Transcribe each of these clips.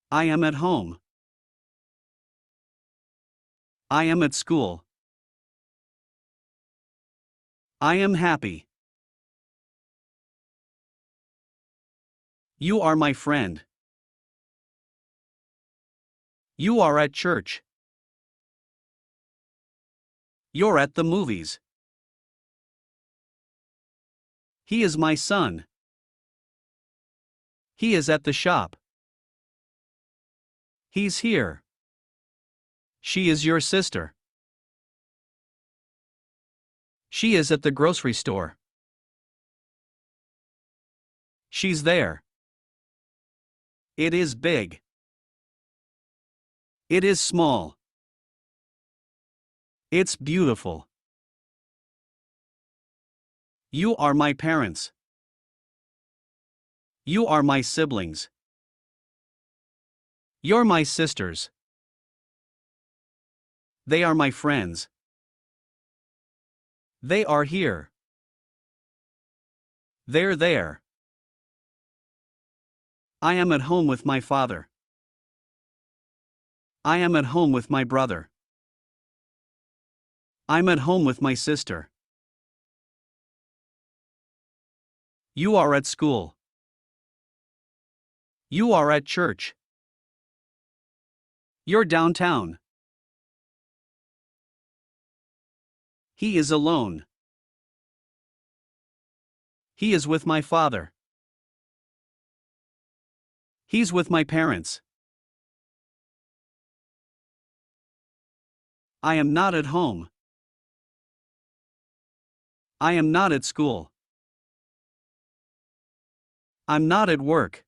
I am at home. I am at school. I am happy. You are my friend. You are at church. You're at the movies. He is my son. He is at the shop. He's here. She is your sister. She is at the grocery store. She's there. It is big. It is small. It's beautiful. You are my parents. You are my siblings. You're my sisters. They are my friends. They are here. They're there. I am at home with my father. I am at home with my brother. I'm at home with my sister. You are at school. You are at church. You're downtown. He is alone. He is with my father. He's with my parents. I am not at home. I am not at school. I'm not at work.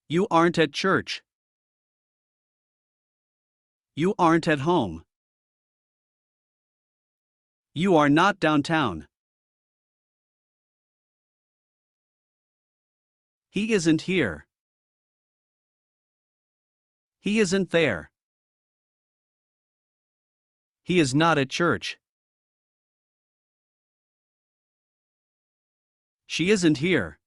You aren't at church. You aren't at home. You are not downtown. He isn't here. He isn't there. He is not at church. She isn't here.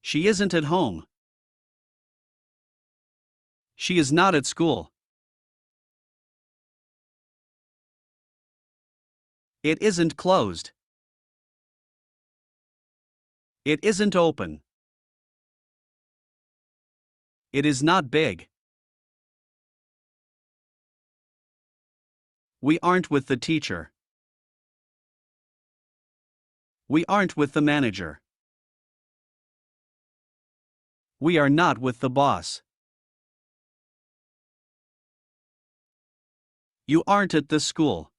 She isn't at home. She is not at school. It isn't closed. It isn't open. It is not big. We aren't with the teacher. We aren't with the manager. We are not with the boss. You aren't at this school.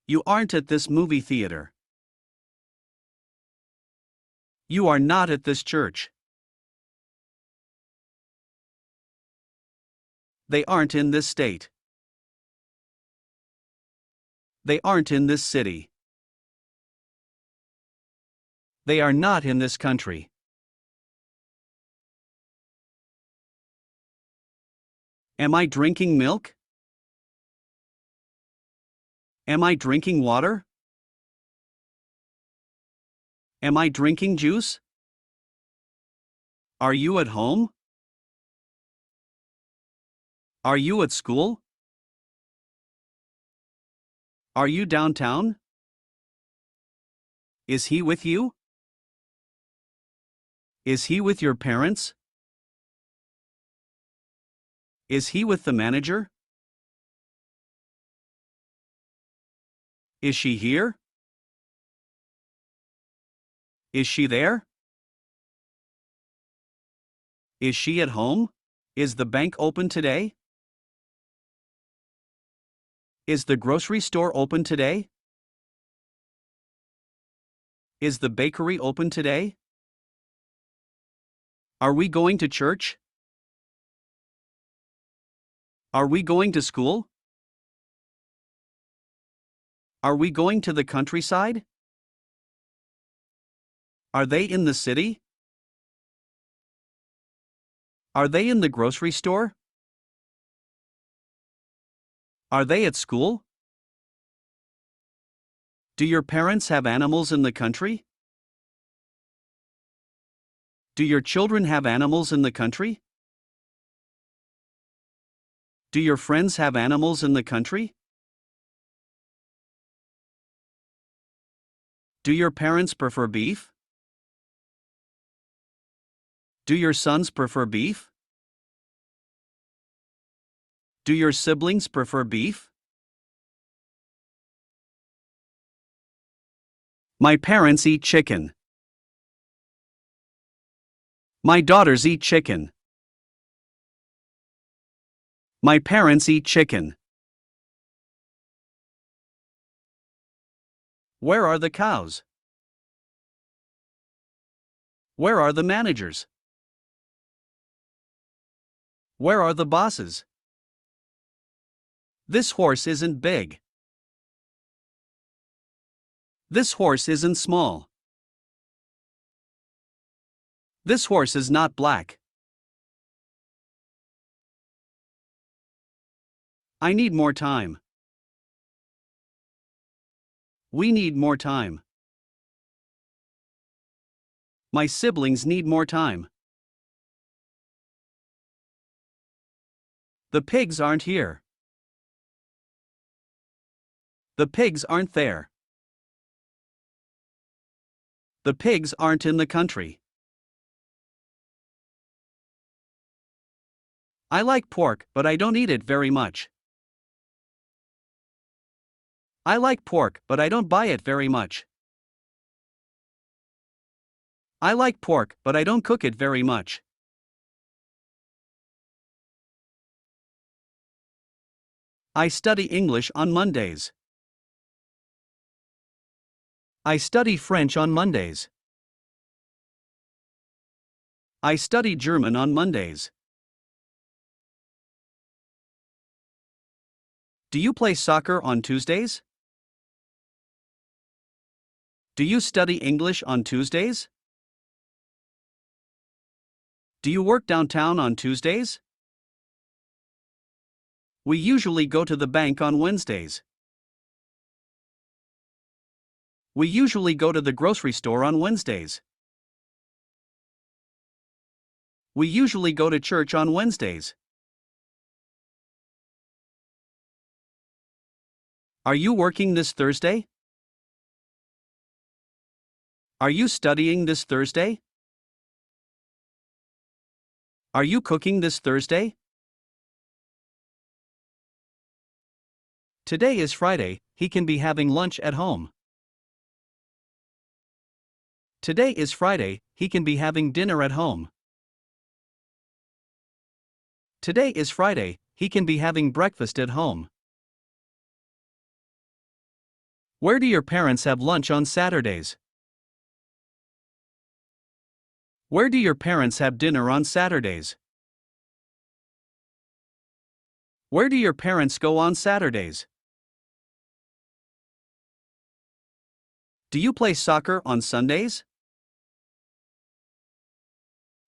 You aren't at this movie theater. You are not at this church. They aren't in this state. They aren't in this city. They are not in this country. Am I drinking milk? Am I drinking water? Am I drinking juice? Are you at home? Are you at school? Are you downtown? Is he with you? Is he with your parents? Is he with the manager? Is she here? Is she there? Is she at home? Is the bank open today? Is the grocery store open today? Is the bakery open today? Are we going to church? Are we going to school? Are we going to the countryside? Are they in the city? Are they in the grocery store? Are they at school? Do your parents have animals in the country? Do your children have animals in the country? Do your friends have animals in the country? Do your parents prefer beef? Do your sons prefer beef? Do your siblings prefer beef? My parents eat chicken. My daughters eat chicken. My parents eat chicken. Where are the cows? Where are the managers? Where are the bosses? This horse isn't big. This horse isn't small. This horse is not black. I need more time. We need more time. My siblings need more time. The pigs aren't here. The pigs aren't there. The pigs aren't in the country. I like pork, but I don't eat it very much. I like pork, but I don't buy it very much. I like pork, but I don't cook it very much. I study English on Mondays. I study French on Mondays. I study German on Mondays. Do you play soccer on Tuesdays? Do you study English on Tuesdays? Do you work downtown on Tuesdays? We usually go to the bank on Wednesdays. We usually go to the grocery store on Wednesdays. We usually go to church on Wednesdays. Are you working this Thursday? Are you studying this Thursday? Are you cooking this Thursday? Today is Friday, he can be having lunch at home. Today is Friday, he can be having dinner at home. Today is Friday, he can be having breakfast at home. Where do your parents have lunch on Saturdays? Where do your parents have dinner on Saturdays? Where do your parents go on Saturdays? Do you play soccer on Sundays?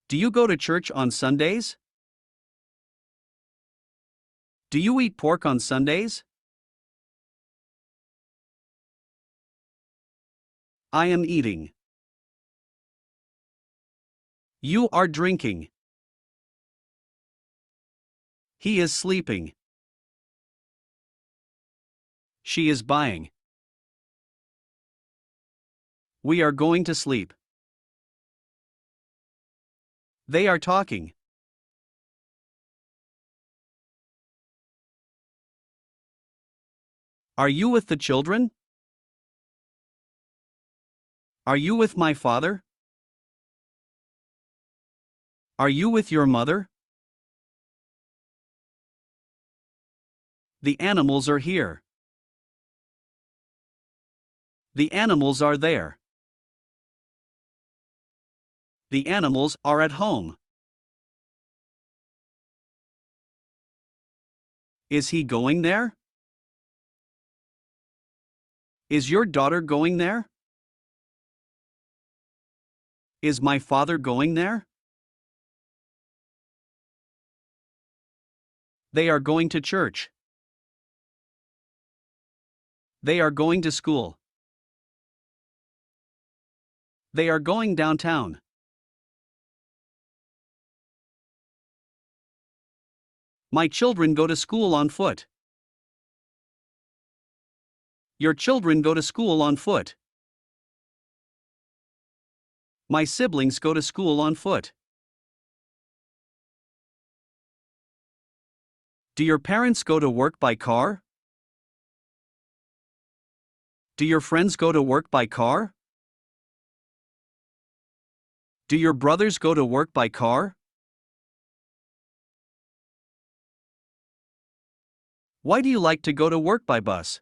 Do you go to church on Sundays? Do you eat pork on Sundays? I am eating. You are drinking. He is sleeping. She is buying. We are going to sleep. They are talking. Are you with the children? Are you with my father? Are you with your mother? The animals are here. The animals are there. The animals are at home. Is he going there? Is your daughter going there? Is my father going there? They are going to church. They are going to school. They are going downtown. My children go to school on foot. Your children go to school on foot. My siblings go to school on foot. Do your parents go to work by car? Do your friends go to work by car? Do your brothers go to work by car? Why do you like to go to work by bus?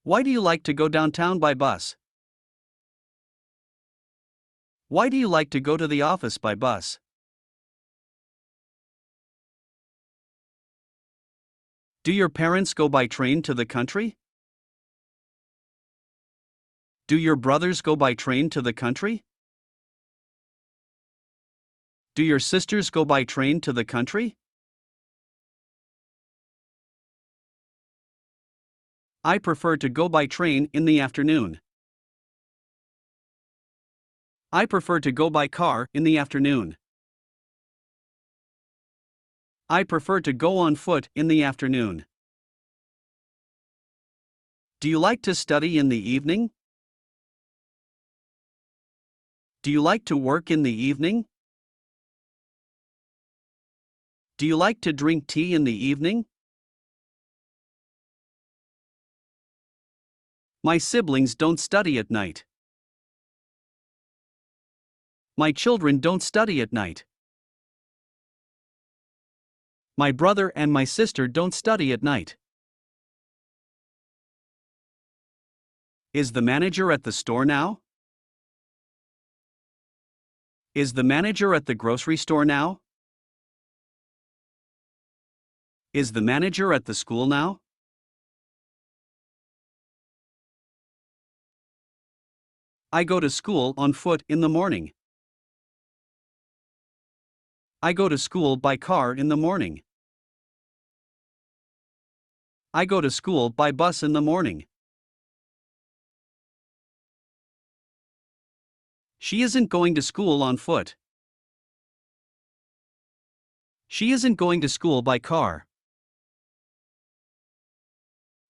Why do you like to go downtown by bus? Why do you like to go to the office by bus? Do your parents go by train to the country? Do your brothers go by train to the country? Do your sisters go by train to the country? I prefer to go by train in the afternoon. I prefer to go by car in the afternoon. I prefer to go on foot in the afternoon. Do you like to study in the evening? Do you like to work in the evening? Do you like to drink tea in the evening? My siblings don't study at night. My children don't study at night. My brother and my sister don't study at night. Is the manager at the store now? Is the manager at the grocery store now? Is the manager at the school now? I go to school on foot in the morning. I go to school by car in the morning. I go to school by bus in the morning. She isn't going to school on foot. She isn't going to school by car.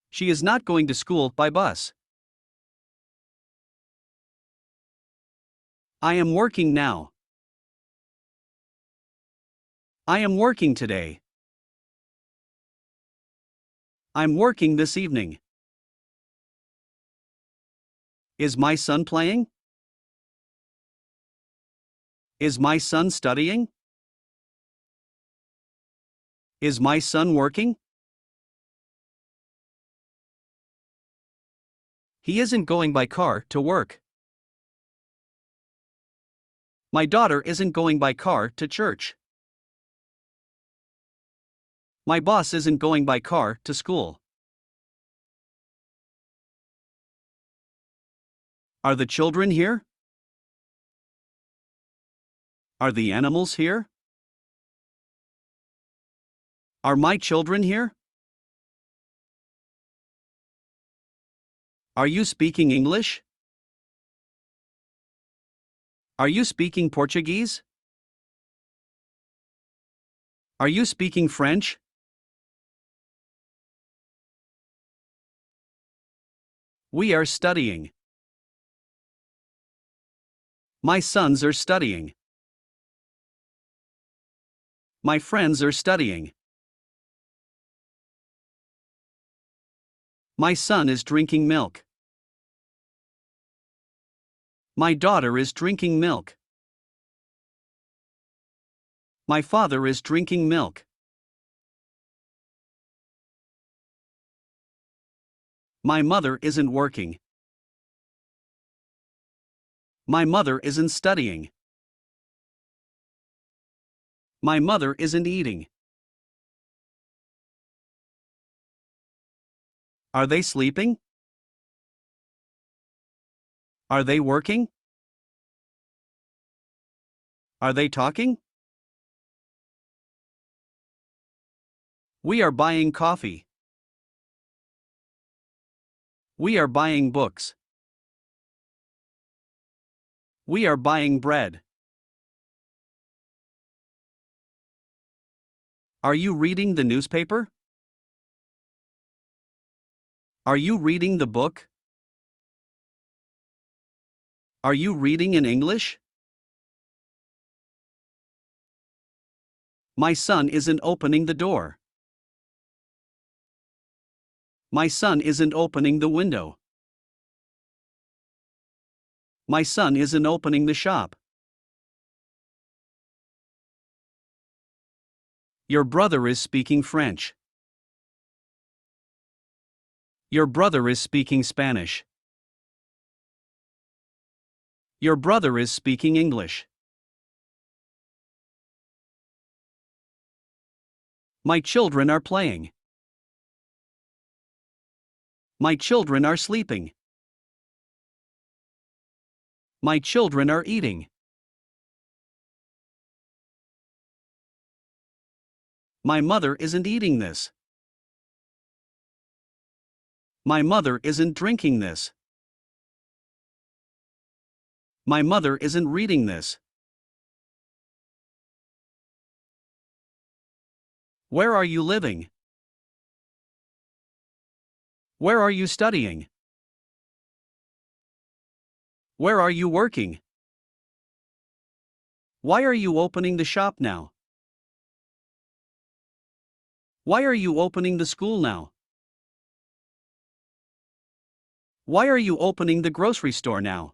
She is not going to school by bus. I am working now. I am working today. I'm working this evening. Is my son playing? Is my son studying? Is my son working? He isn't going by car to work. My daughter isn't going by car to church. My boss isn't going by car to school. Are the children here? Are the animals here? Are my children here? Are you speaking English? Are you speaking Portuguese? Are you speaking French? We are studying. My sons are studying. My friends are studying. My son is drinking milk. My daughter is drinking milk. My father is drinking milk. My mother isn't working. My mother isn't studying. My mother isn't eating. Are they sleeping? Are they working? Are they talking? We are buying coffee. We are buying books. We are buying bread. Are you reading the newspaper? Are you reading the book? Are you reading in English? My son isn't opening the door. My son isn't opening the window. My son isn't opening the shop. Your brother is speaking French. Your brother is speaking Spanish. Your brother is speaking English. My children are playing. My children are sleeping. My children are eating. My mother isn't eating this. My mother isn't drinking this. My mother isn't reading this. Where are you living? Where are you studying? Where are you working? Why are you opening the shop now? Why are you opening the school now? Why are you opening the grocery store now?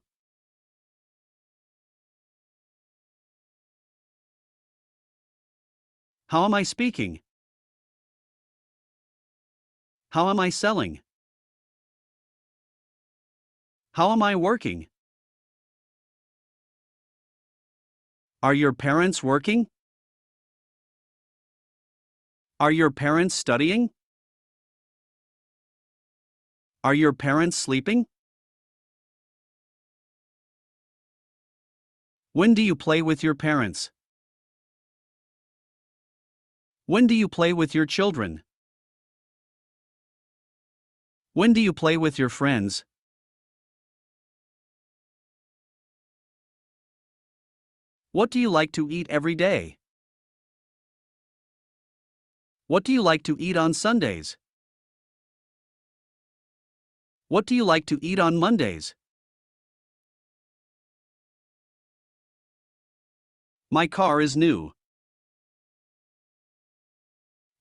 How am I speaking? How am I selling? How am I working? Are your parents working? Are your parents studying? Are your parents sleeping? When do you play with your parents? When do you play with your children? When do you play with your friends? What do you like to eat every day? What do you like to eat on Sundays? What do you like to eat on Mondays? My car is new.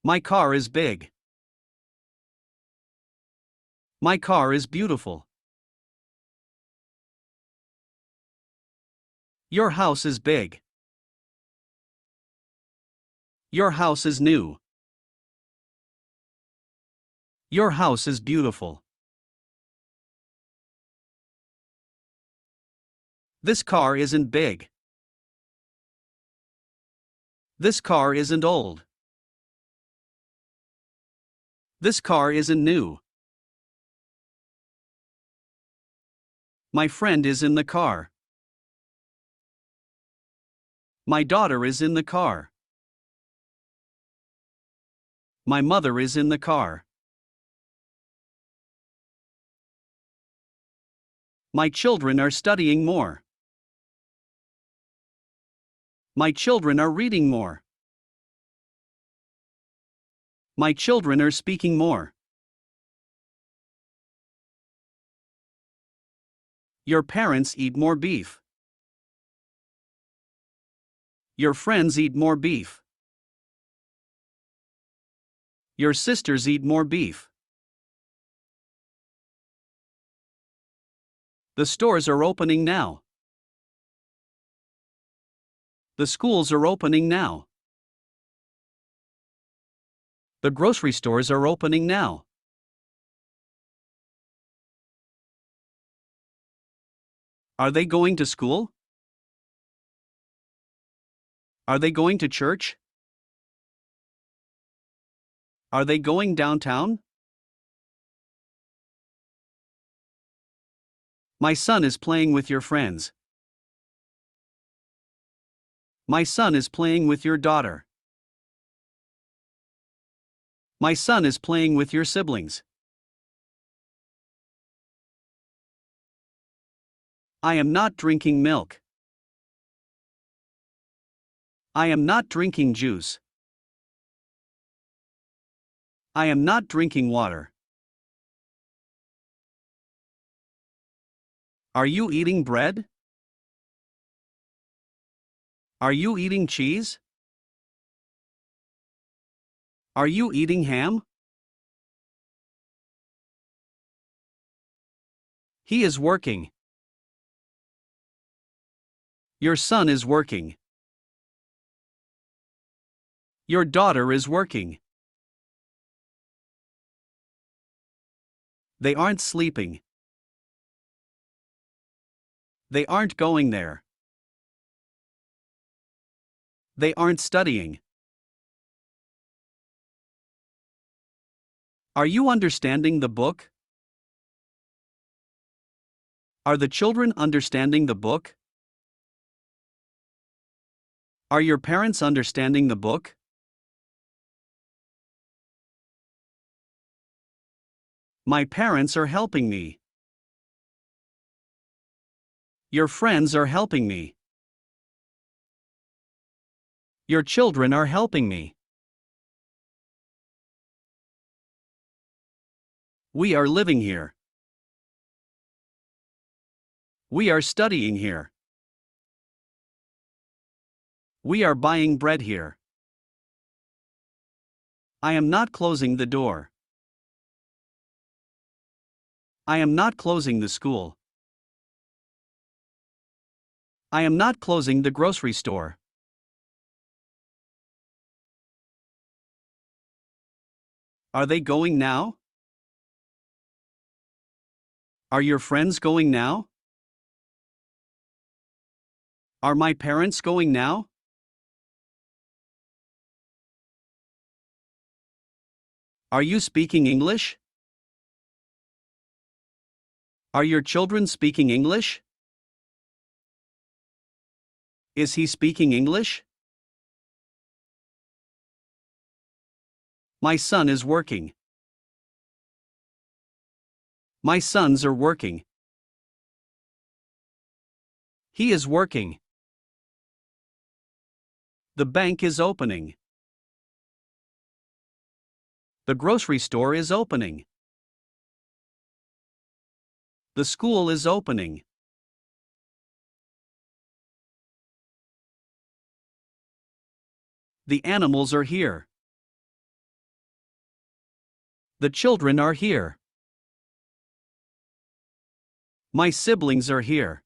My car is big. My car is beautiful. Your house is big. Your house is new. Your house is beautiful. This car isn't big. This car isn't old. This car isn't new. My friend is in the car. My daughter is in the car. My mother is in the car. My children are studying more. My children are reading more. My children are speaking more. Your parents eat more beef. Your friends eat more beef. Your sisters eat more beef. The stores are opening now. The schools are opening now. The grocery stores are opening now. Are they going to school? Are they going to church? Are they going downtown? My son is playing with your friends. My son is playing with your daughter. My son is playing with your siblings. I am not drinking milk. I am not drinking juice. I am not drinking water. Are you eating bread? Are you eating cheese? Are you eating ham? He is working. Your son is working. Your daughter is working. They aren't sleeping. They aren't going there. They aren't studying. Are you understanding the book? Are the children understanding the book? Are your parents understanding the book? My parents are helping me. Your friends are helping me. Your children are helping me. We are living here. We are studying here. We are buying bread here. I am not closing the door. I am not closing the school. I am not closing the grocery store. Are they going now? Are your friends going now? Are my parents going now? Are you speaking English? Are your children speaking English? Is he speaking English? My son is working. My sons are working. He is working. The bank is opening. The grocery store is opening. The school is opening. The animals are here. The children are here. My siblings are here.